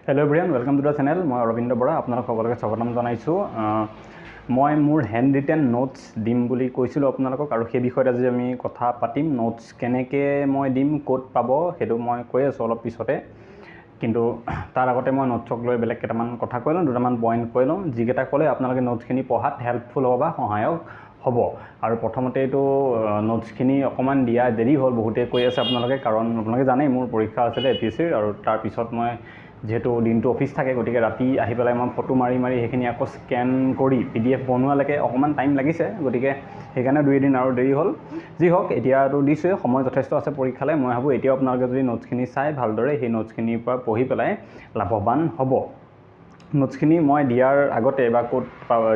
Hello everyone, welcome to the channel. मैं अरविंद बरा आपनालोक सकलोके स्वागतम जनाइছোঁ। मैं मोर हैंड रिटेन नोट्स दिम बुली কৈছিলোঁ আপোনালোকক আৰু সেই বিষয়ত আজি আমি কথা পাতিম। নোটছ কেনেকৈ মই দিম, ক'ত পাব সেইটো মই কৈ আছোঁ অলপ পিছতে। কিন্তু তাৰ আগতে মই নোটছক লৈ বেলেগ কেইটামান কথা কৈ লওঁ, দুটামান পইণ্ট কৈ লওঁ যিকেইটা ক'লে আপোনালোকে নোটছখিনি পঢ়াত হেল্পফুল হ'ব বা সহায়ক হ'ব। আৰু প্ৰথমতে এইটো নোটছখিনি অকণমান দিয়া দেৰি হ'ল, বহুতে কৈ আছে আপোনালোকে, কাৰণ আপোনালোকে জানেই মোৰ পৰীক্ষা আছিলে APSCৰ, আৰু তাৰপিছত মই যেহেতু দিনটো অফিস থাকে গতিকে ৰাতি আহি পেলাই মই ফটো মাৰি সেইখিনি আকৌ স্ক্যান কৰি PDF বনোৱালৈকে অকণমান টাইম লাগিছে, গতিকে সেইকাৰণে 2 দিন আৰু দেৰি হ'ল। যি হওক, এতিয়াতো দিছোঁৱে, সময় যথেষ্ট আছে পৰীক্ষালৈ। মই ভাবোঁ এতিয়াও আপোনালোকে যদি নোটছখিনি চাই ভালদৰে সেই নোটছখিনিৰ পৰা পঢ়ি পেলাই লাভৱান হ'ব। নোটছখিনি মই দিয়াৰ আগতে বা ক'ত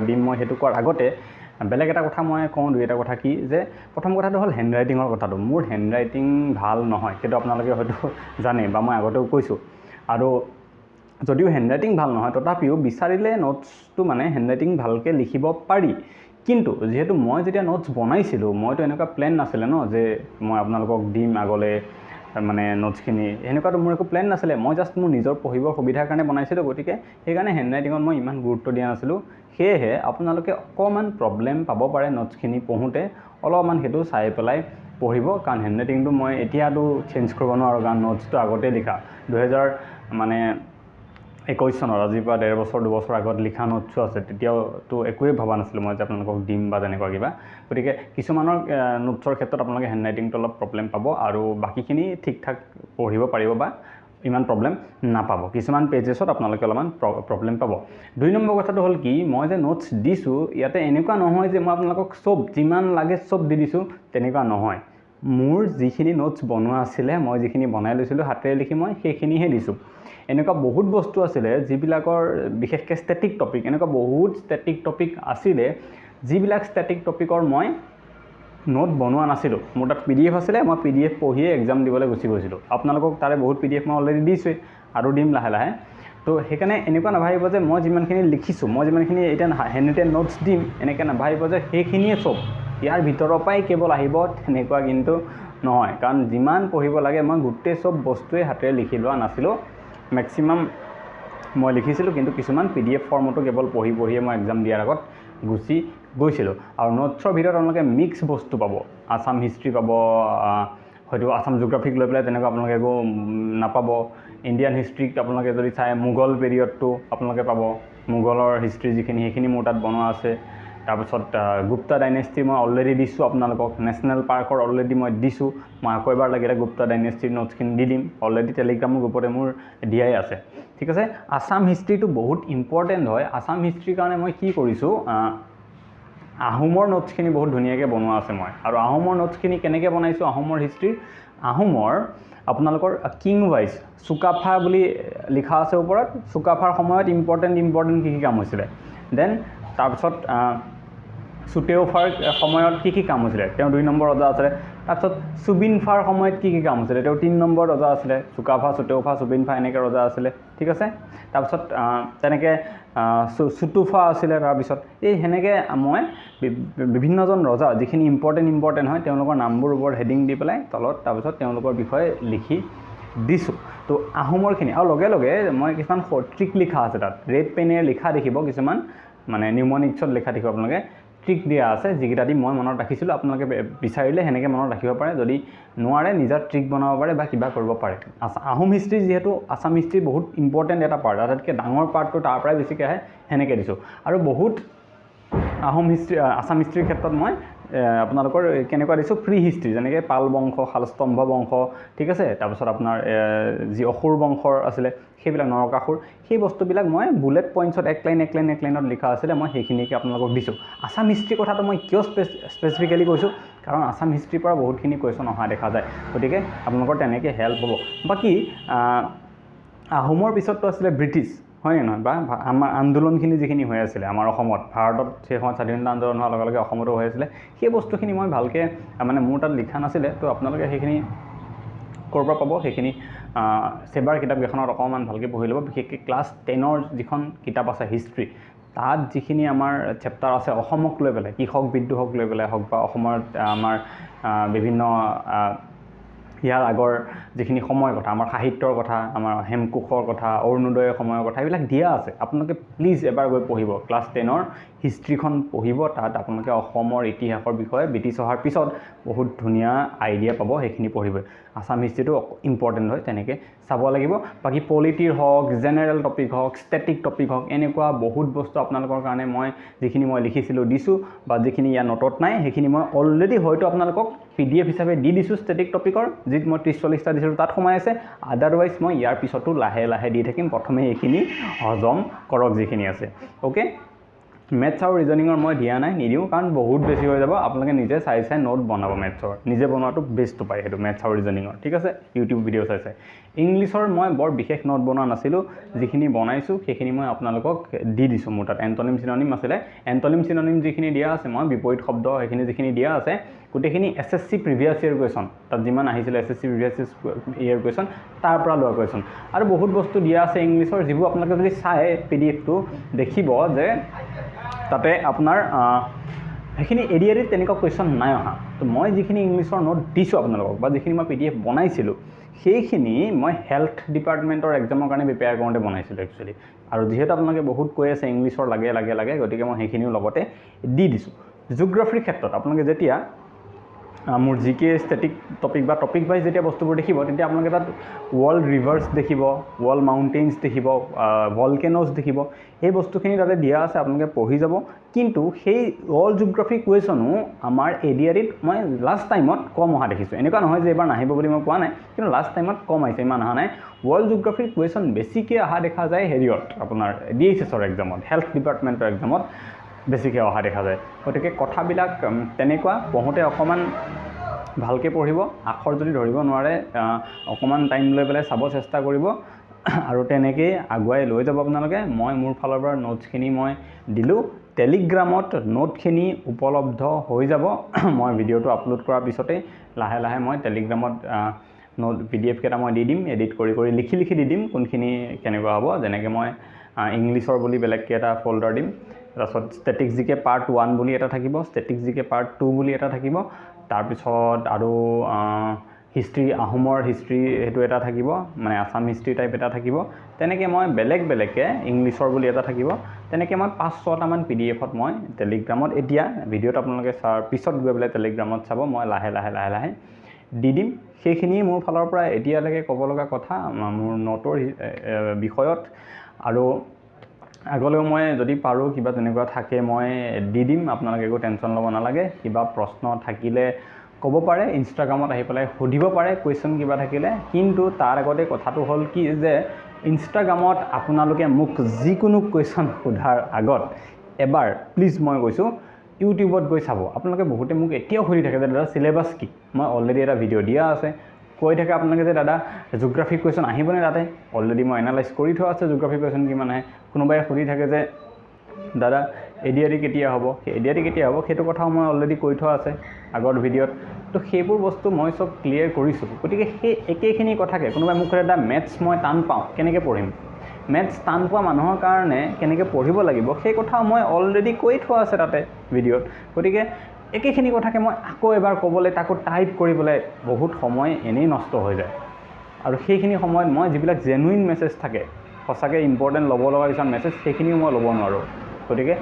দিম মই সেইটো কোৱাৰ আগতে বেলেগ এটা কথা মই কওঁ, দুই এটা কথা কি যে প্ৰথম কথাটো হ'ল হেণ্ড ৰাইটিঙৰ কথাটো। মোৰ হেণ্ড ৰাইটিং ভাল নহয়, সেইটো আপোনালোকে হয়তো জানে বা মই আগতেও কৈছোঁ। আৰু যদিও হেণ্ড ৰাইটিং ভাল নহয় তথাপিও বিচাৰিলে নোটছটো মানে হেণ্ড ৰাইটিং ভালকৈ লিখিব পাৰি। কিন্তু যিহেতু মই যেতিয়া নোটছ বনাইছিলোঁ মইতো এনেকুৱা প্লেন নাছিলে ন যে মই আপোনালোকক দিম আগলৈ মানে নোটছখিনি, সেনেকুৱাতো মোৰ একো প্লেন নাছিলে। মই জাষ্ট মোৰ নিজৰ পঢ়িবৰ সুবিধাৰ কাৰণে বনাইছিলোঁ, গতিকে সেইকাৰণে হেণ্ড ৰাইটিঙত মই ইমান গুৰুত্ব দিয়া নাছিলোঁ। সেয়েহে আপোনালোকে অকণমান প্ৰব্লেম পাব পাৰে নোটছখিনি পঢ়োঁতে, অলপমান সেইটো চাই পেলাই পঢ়িব, কাৰণ হেণ্ড ৰাইটিংটো মই এতিয়াতো চেঞ্জ কৰিব নোৱাৰোঁ, কাৰণ নোটছটো আগতে লিখা 2021 চনত, আজিৰ পৰা 1.5 বছৰ 2 বছৰ আগত লিখা নোটছো আছে। তেতিয়াওতো একোৱেই ভবা নাছিলোঁ মই যে আপোনালোকক দিম বা তেনেকুৱা কিবা। গতিকে কিছুমানৰ নোটছৰ ক্ষেত্ৰত আপোনালোকে হেণ্ড ৰাইটিংটো অলপ প্ৰব্লেম পাব, আৰু বাকীখিনি ঠিক ঠাক পঢ়িব পাৰিব বা ইমান প্ৰব্লেম নাপাব। কিছুমান পেজেছত আপোনালোকে অলপমান প্ৰব্লেম পাব। 2 নম্বৰ কথাটো হ'ল কি, মই যে নোটছ দিছোঁ ইয়াতে এনেকুৱা নহয় যে মই আপোনালোকক চব যিমান লাগে চব দি দিছোঁ, তেনেকুৱা নহয়। মোৰ যিখিনি নোটছ বনোৱা আছিলে, মই যিখিনি বনাই লৈছিলোঁ হাতেৰে লিখি, মই সেইখিনিহে দিছোঁ। এনেকুৱা বহুত বস্তু আছিলে যিবিলাকৰ বিশেষকৈ ষ্টেটিক টপিক, এনেকুৱা বহুত ষ্টেটিক টপিক আছিলে যিবিলাক ষ্টেটিক টপিকৰ মই নোট বনোৱা নাছিলোঁ। মোৰ তাত PDF আছিলে, মই PDF পঢ়িয়ে এক্সাম দিবলৈ গুচি গৈছিলোঁ। আপোনালোকক তাৰে বহুত PDF মই অলৰেডি দিছোঁৱেই আৰু দিম লাহে লাহে। তো সেইকাৰণে এনেকুৱা নাভাবিব যে মই যিমানখিনি লিখিছোঁ, মই যিমানখিনি এতিয়া হেণ্ড ৰিটেন নোটছ দিম, এনেকৈ নাভাবিব যে সেইখিনিয়ে চব, ইয়াৰ ভিতৰৰ পৰাই কেৱল আহিব, তেনেকুৱা কিন্তু নহয়। কাৰণ যিমান পঢ়িব লাগে মই গোটেই চব বস্তুৱেই হাতেৰে লিখি লোৱা নাছিলোঁ। মেক্সিমাম মই লিখিছিলোঁ, কিন্তু কিছুমান PDF ফৰ্মতো কেৱল পঢ়িয়ে মই এক্সাম দিয়াৰ আগত গুচি গৈছিলোঁ। আৰু নোটছৰ ভিতৰত আপোনালোকে মিক্স বস্তু পাব, আছাম হিষ্ট্ৰী পাব, হয়তো আছাম জিঅ'গ্ৰাফিক লৈ পেলাই তেনেকুৱা আপোনালোকে একো নাপাব। ইণ্ডিয়ান হিষ্ট্ৰীক আপোনালোকে যদি চাই মোগল পিৰিয়ডটো আপোনালোকে পাব, মোগলৰ হিষ্ট্ৰী যিখিনি সেইখিনি মোৰ তাত বনোৱা আছে। তাৰপিছত গুপ্তা ডাইনেষ্টি মই অলৰেডি দিছোঁ আপোনালোকক, নেশ্যনেল পাৰ্কৰ অলৰেডি মই দিছোঁ। মই আকৌ এবাৰ লাগিলে গুপ্তা ডাইনেষ্টিৰ নোটছখিনি দি দিম, অলৰেডি টেলিগ্ৰামৰ গ্ৰুপতে মোৰ দিয়াই আছে। ঠিক আছে। আছাম হিষ্ট্ৰীটো বহুত ইম্পৰ্টেণ্ট হয়। আছাম হিষ্ট্ৰীৰ কাৰণে মই কি কৰিছোঁ, আহোমৰ নোটছখিনি বহুত ধুনীয়াকৈ বনোৱা আছে মই। আৰু আহোমৰ নোটছখিনি কেনেকৈ বনাইছোঁ, আহোমৰ হিষ্ট্ৰীৰ, আহোমৰ আপোনালোকৰ কিং ৱাইজ চুকাফা বুলি লিখা আছে ওপৰত। চুকাফাৰ সময়ত ইম্পৰ্টেণ্ট কি কাম হৈছিলে, দেন তাৰপিছত চুতেওফাৰ সময়ত কি কাম হৈছিলে, তেওঁ 2 নম্বৰ ৰজা আছিলে। তাৰপিছত চুবিনফাৰ সময়ত কি কাম হৈছিলে, তেওঁ 3 নম্বৰ ৰজা আছিলে। চুকাফা, চুতেওফা, চুবিনফা এনেকৈ ৰজা আছিলে। ঠিক আছে। তাৰপিছত তেনেকৈ চুতুফা আছিলে। তাৰপিছত এই সেনেকৈ মই বিভিন্নজন ৰজা যিখিনি ইম্পৰ্টেণ্ট হয় তেওঁলোকৰ নামবোৰ ওপৰত হেডিং দি পেলাই তলত তাৰপিছত তেওঁলোকৰ বিষয়ে লিখি দিছোঁ। তো আহোমৰখিনি, আৰু লগে লগে মই কিছুমান ট্ৰিক লিখা আছে তাত, ৰেড পেনেৰে লিখা দেখিব, কিছুমান মানে নিউমনিক্সত লিখা দেখিব আপোনালোকে, ট্ৰিক দিয়া আছে যিকেইটা দি মই মনত ৰাখিছিলোঁ। আপোনালোকে বিচাৰিলে সেনেকৈ মনত ৰাখিব পাৰে, যদি নোৱাৰে নিজা ট্ৰিক বনাব পাৰে বা কিবা কৰিব পাৰে। আহোম হিষ্ট্ৰী যিহেতু আছাম হিষ্ট্ৰী বহুত ইম্পৰ্টেণ্ট এটা পাৰ্ট, আটাইতকৈ ডাঙৰ পাৰ্টটো তাৰ পৰাই বেছিকৈ আহে, সেনেকৈ দিছোঁ। আৰু বহুত আহোম হিষ্ট্ৰী, আছাম হিষ্ট্ৰীৰ ক্ষেত্ৰত মই আপোনালোকৰ কেনেকুৱা দিছোঁ, ফ্ৰী হিষ্ট্ৰী, যেনেকৈ পাল বংশ, শালস্তম্ভ বংশ, ঠিক আছে। তাৰপিছত আপোনাৰ যি অসুৰ বংশৰ আছিলে সেইবিলাক, নৰকাসুৰ, সেই বস্তুবিলাক মই বুলেট পইণ্টছত এক লাইনত লিখা আছিলে, মই সেইখিনিকে আপোনালোকক দিছোঁ। আছাম হিষ্ট্ৰীৰ কথাটো মই কিয় স্পেচিফিকেলি কৈছোঁ, কাৰণ আছাম হিষ্ট্ৰীৰ পৰা বহুতখিনি কুৱেশ্যন অহা দেখা যায়, গতিকে আপোনালোকৰ তেনেকৈ হেল্প হ'ব। বাকী আহোমৰ পিছততো আছিলে ব্ৰিটিছ, হয়নে নহয়, বা আমাৰ আন্দোলনখিনি যিখিনি হৈ আছিলে আমাৰ অসমত, ভাৰতত সেই সময়ত স্বাধীনতা আন্দোলন হোৱাৰ লগে লগে অসমতো হৈ আছিলে, সেই বস্তুখিনি মই ভালকৈ মানে মোৰ তাত লিখা নাছিলে। তো আপোনালোকে সেইখিনি ক'ৰ পৰা পাব, সেইখিনি চেবাৰ কিতাপকেইখনত অকণমান ভালকৈ পঢ়ি ল'ব। বিশেষকৈ ক্লাছ 10ৰ যিখন কিতাপ আছে হিষ্ট্ৰী, তাত যিখিনি আমাৰ চেপ্টাৰ আছে অসমক লৈ পেলাই, কৃষক বিদ্ৰোহক লৈ পেলাই হওক বা অসমত আমাৰ বিভিন্ন ইয়াৰ আগৰ যিখিনি সময়ৰ কথা আমাৰ সাহিত্যৰ কথা আমাৰ হেমকোষৰ কথা অৰুণোদয়ৰ সময়ৰ কথা এইবিলাক দিয়া আছে আপোনালোকে প্লিজ এবাৰ গৈ পঢ়িব ক্লাছ 10ৰ হিষ্ট্ৰীখন পঢ়িব তাত আপোনালোকে অসমৰ ইতিহাসৰ বিষয়ে ব্ৰিটিছ অহাৰ পিছত বহুত ধুনীয়া আইডিয়া পাব সেইখিনি পঢ়িব আসাম হিষ্ট্ৰীটো ইম্পৰ্টেণ্ট হয় তেনেকৈ চাব লাগিব বাকী পলিটিৰ হওক জেনেৰেল টপিক হওক ষ্টেটিক টপিক হওক এনেকুৱা বহুত বস্তু আপোনালোকৰ কাৰণে মই যিখিনি মই লিখিছিলোঁ দিছোঁ বা যিখিনি ইয়াৰ নোটত নাই সেইখিনি মই অলৰেডি হয়তো আপোনালোকক PDF হিচাপে দি দিছোঁ ষ্টেটিক টপিকৰ যিত মই 30-40টা দিছিলোঁ তাত সোমাই আছে আদাৰৱাইজ মই ইয়াৰ পিছতো লাহে লাহে দি থাকিম প্ৰথমে এইখিনি হজম কৰক যিখিনি আছে ওকে মেথছ আৰু ৰিজনিঙৰ মই দিয়া নাই নিদিওঁ কাৰণ বহুত বেছি হৈ যাব আপোনালোকে নিজে চাই নোট বনাব মেথছৰ নিজে বনোৱাটো বেষ্ট পায় সেইটো মেথছ আৰু ৰিজনিঙৰ ঠিক আছে ইউটিউব ভিডিঅ' চাই ইংলিছৰ মই বৰ বিশেষ নোট বনোৱা নাছিলোঁ যিখিনি বনাইছোঁ সেইখিনি মই আপোনালোকক দি দিছোঁ মোৰ তাত এণ্টনিম চিননিম আছিলে এণ্টনিম চিননিম যিখিনি দিয়া আছে মই বিপৰীত শব্দ সেইখিনি যিখিনি দিয়া আছে গোটেইখিনি SSC প্ৰিভিয়াছ ইয়েৰ কুৱেশ্যন তাত যিমান আহিছিলে SSC প্ৰিভিয়াছ ইয়েৰ কুৱেশ্যন তাৰ পৰা লোৱা কুৱেশ্যন আৰু বহুত বস্তু দিয়া আছে ইংলিছৰ যিবোৰ আপোনালোকে যদি চাই PDFটো দেখিব যে তাতে আপোনাৰ সেইখিনি এৰিয়াত তেনেকুৱা কুৱেশ্যন নাই অহা তো মই যিখিনি ইংলিছৰ নোট দিছোঁ আপোনালোকক বা যিখিনি মই PDF বনাইছিলোঁ সেইখিনি মই হেল্থ ডিপাৰ্টমেণ্টৰ এক্সামৰ কাৰণে প্ৰিপেয়াৰ কৰোঁতে বনাইছিলোঁ একচুৱেলি আৰু যিহেতু আপোনালোকে বহুত কৈ আছে ইংলিছৰ লাগে গতিকে মই সেইখিনিও লগতে দি দিছোঁ জিঅ'গ্ৰাফিৰ ক্ষেত্ৰত আপোনালোকে যেতিয়া মোৰ GK ষ্টেটিক টপিক বা টপিক ৱাইজ যেতিয়া বস্তুবোৰ দেখিব তেতিয়া আপোনালোকে তাত ৱৰ্ল্ড ৰিভাৰ্ছ দেখিব ৱৰ্ল্ড মাউণ্টেইনছ দেখিব ভলকেনছ দেখিব এই বস্তুখিনি তাতে দিয়া আছে আপোনালোকে পঢ়ি যাব কিন্তু সেই ৱৰ্ল্ড জিঅ'গ্ৰাফি কুৱেশ্যনো আমাৰ এডিআৰিত মই লাষ্ট টাইমত কম অহা দেখিছোঁ এনেকুৱা নহয় যে এবাৰ নাহিব বুলি মই কোৱা নাই কিন্তু লাষ্ট টাইমত কম আহিছে ইমান অহা নাই ৱৰ্ল্ড জিঅ'গ্ৰাফিৰ কুৱেশ্যন বেছিকৈ অহা দেখা যায় হেৰিয়ত আপোনাৰ DHSৰ এক্সামত হেল্থ ডিপাৰ্টমেণ্টৰ এক্সামত বেছিকৈ অহা দেখা যায় গতিকে কথাবিলাক তেনেকুৱা পঢ়োঁতে অকণমান ভালকৈ পঢ়িব আখৰ যদি ধৰিব নোৱাৰে অকণমান টাইম লৈ পেলাই চাব চেষ্টা কৰিব আৰু তেনেকৈয়ে আগুৱাই লৈ যাব আপোনালোকে মই মোৰ ফালৰ পৰা নোটছখিনি মই দিলোঁ টেলিগ্ৰামত নোটখিনি উপলব্ধ হৈ যাব মই ভিডিঅ'টো আপলোড কৰাৰ পিছতেই লাহে লাহে মই টেলিগ্ৰামত নোট PDF কেইটা মই দি দিম এডিট কৰি লিখি দি দিম কোনখিনি কেনেকুৱা হ'ব যেনেকৈ মই ইংলিছৰ বুলি বেলেগকৈ এটা ফল্ডাৰ দিম তাৰপিছত ষ্টেটিক জিকে পাৰ্ট 1 বুলি এটা থাকিব ষ্টেটিক জিকে পাৰ্ট 2 বুলি এটা থাকিব তাৰপিছত আৰু হিষ্ট্ৰী আহোমৰ হিষ্ট্ৰী সেইটো এটা থাকিব মানে আসাম হিষ্ট্ৰী টাইপ এটা থাকিব তেনেকৈ মই বেলেগকৈ ইংলিছৰ বুলি এটা থাকিব তেনেকৈ মই 5-6টামান PDFত মই টেলিগ্ৰামত এতিয়া ভিডিঅ'ত আপোনালোকে চোৱাৰ পিছত গৈ পেলাই টেলিগ্ৰামত চাব মই লাহে লাহে দি দিম সেইখিনি মোৰ ফালৰ পৰা এতিয়ালৈকে ক'ব লগা কথা মোৰ নোটৰ বিষয়ত আৰু আগলৈও মই যদি পাৰোঁ কিবা তেনেকুৱা থাকে মই দি দিম আপোনালোকে একো টেনশ্যন ল'ব নালাগে কিবা প্ৰশ্ন থাকিলে ক'ব পাৰে ইনষ্টাগ্ৰামত আহি পেলাই সুধিব পাৰে কুৱেশ্যন কিবা থাকিলে কিন্তু তাৰ আগতে কথাটো হ'ল কি যে ইনষ্টাগ্ৰামত আপোনালোকে মোক যিকোনো কুৱেশ্যন সোধাৰ আগত এবাৰ প্লিজ মই কৈছোঁ ইউটিউবত গৈ চাব আপোনালোকে বহুতে মোক এতিয়াও সুধি থাকে যে দাদা চিলেবাছ কি মই অলৰেডি এটা ভিডিঅ' দিয়া আছে কৈ থাকে আপোনালোকে যে দাদা জিঅ'গ্ৰাফি কুৱেশ্যন আহিবনে তাতে অলৰেডি মই এনালাইজ কৰি থোৱা আছে জিঅ'গ্ৰাফি কুৱেশ্যন কিমান আহে কোনোবাই সুধি থাকে যে দাদা এডিআৰি কেতিয়া হ'ব সেইটো কথাও মই অলৰেডি কৈ থোৱা আছে আগৰ ভিডিঅ'ত তো সেইবোৰ বস্তু মই চব ক্লিয়াৰ কৰিছোঁ গতিকে সেই একেখিনি কথাকে কোনোবাই মোক দাদা মেথছ মই টান পাওঁ কেনেকৈ পঢ়িম মেথছ টান পোৱা মানুহৰ কাৰণে কেনেকৈ পঢ়িব লাগিব সেই কথাও মই অলৰেডি কৈ থোৱা আছে তাতে ভিডিঅ'ত গতিকে একেখিনি কথাকে মই আকৌ এবাৰ ক'বলৈ তাকো টাইপ কৰিবলৈ বহুত সময় এনেই নষ্ট হৈ যায় আৰু সেইখিনি সময়ত মই যিবিলাক জেনুইন মেছেজ থাকে সঁচাকৈ ইম্পৰ্টেণ্ট ল'ব লগা কিছুমান মেছেজ সেইখিনিও মই ল'ব নোৱাৰোঁ গতিকে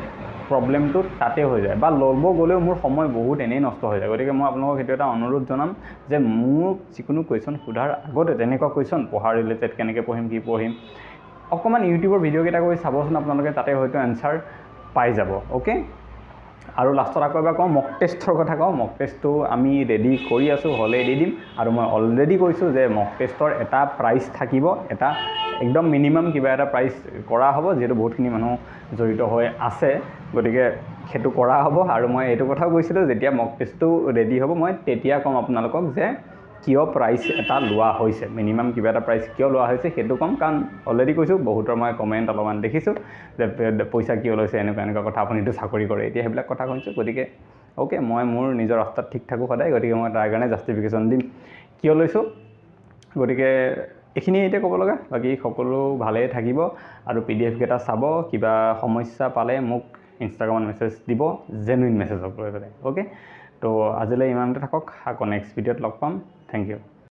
প্ৰব্লেমটো তাতে হৈ যায় বা ল'ব গ'লেও মোৰ সময় বহুত এনেই নষ্ট হৈ যায় গতিকে মই আপোনালোকক সেইটো এটা অনুৰোধ জনাম যে মোক যিকোনো কুৱেশ্যন সোধাৰ আগতে তেনেকুৱা কুৱেশ্যন পঢ়াৰ ৰিলেটেড কেনেকৈ পঢ়িম কি পঢ়িম অকণমান ইউটিউবৰ ভিডিঅ'কেইটা কৰি চাবচোন আপোনালোকে তাতে হয়তো এনচাৰ পাই যাব অ'কে আৰু লাষ্টত আকৌ এবাৰ কওঁ মক টেষ্টৰ কথা কওঁ মক টেষ্টটো আমি ৰেডি কৰি আছোঁ হ'লে দি দিম আৰু মই অলৰেডি কৈছোঁ যে মক টেষ্টৰ এটা প্ৰাইচ থাকিব এটা একদম মিনিমাম কিবা এটা প্ৰাইচ কৰা হ'ব যিহেতু বহুতখিনি মানুহ জড়িত হৈ আছে গতিকে সেইটো কৰা হ'ব আৰু মই এইটো কথাও কৈছিলোঁ যেতিয়া মক টেষ্টটো ৰেডি হ'ব মই তেতিয়া ক'ম আপোনালোকক যে কিয় প্ৰাইচ এটা লোৱা হৈছে মিনিমাম কিবা এটা প্ৰাইচ কিয় লোৱা হৈছে সেইটো ক'ম কাৰণ অলৰেডি কৈছোঁ বহুতৰ মই কমেণ্ট অলপমান দেখিছোঁ যে পইচা কিয় লৈছে এনেকুৱা কথা আপুনিতো চাকৰি কৰে এতিয়া সেইবিলাক কথা কৈছোঁ গতিকে অ'কে মই মোৰ নিজৰ ৰাস্তাত ঠিক থাকোঁ সদায় গতিকে মই তাৰ কাৰণে জাষ্টিফিকেশ্যন দিম কিয় লৈছোঁ গতিকে এইখিনি এতিয়া ক'ব লগা বাকী সকলো ভালেই থাকিব আৰু PDF কেইটা চাব কিবা সমস্যা পালে মোক ইনষ্টাগ্ৰামত মেছেজ দিব জেনুইন মেছেজক লৈ পেলাই অ'কে তো আজিলৈ ইমানতে থাকক আকৌ নেক্সট ভিডিঅ'ত লগ পাম থেংক ইউ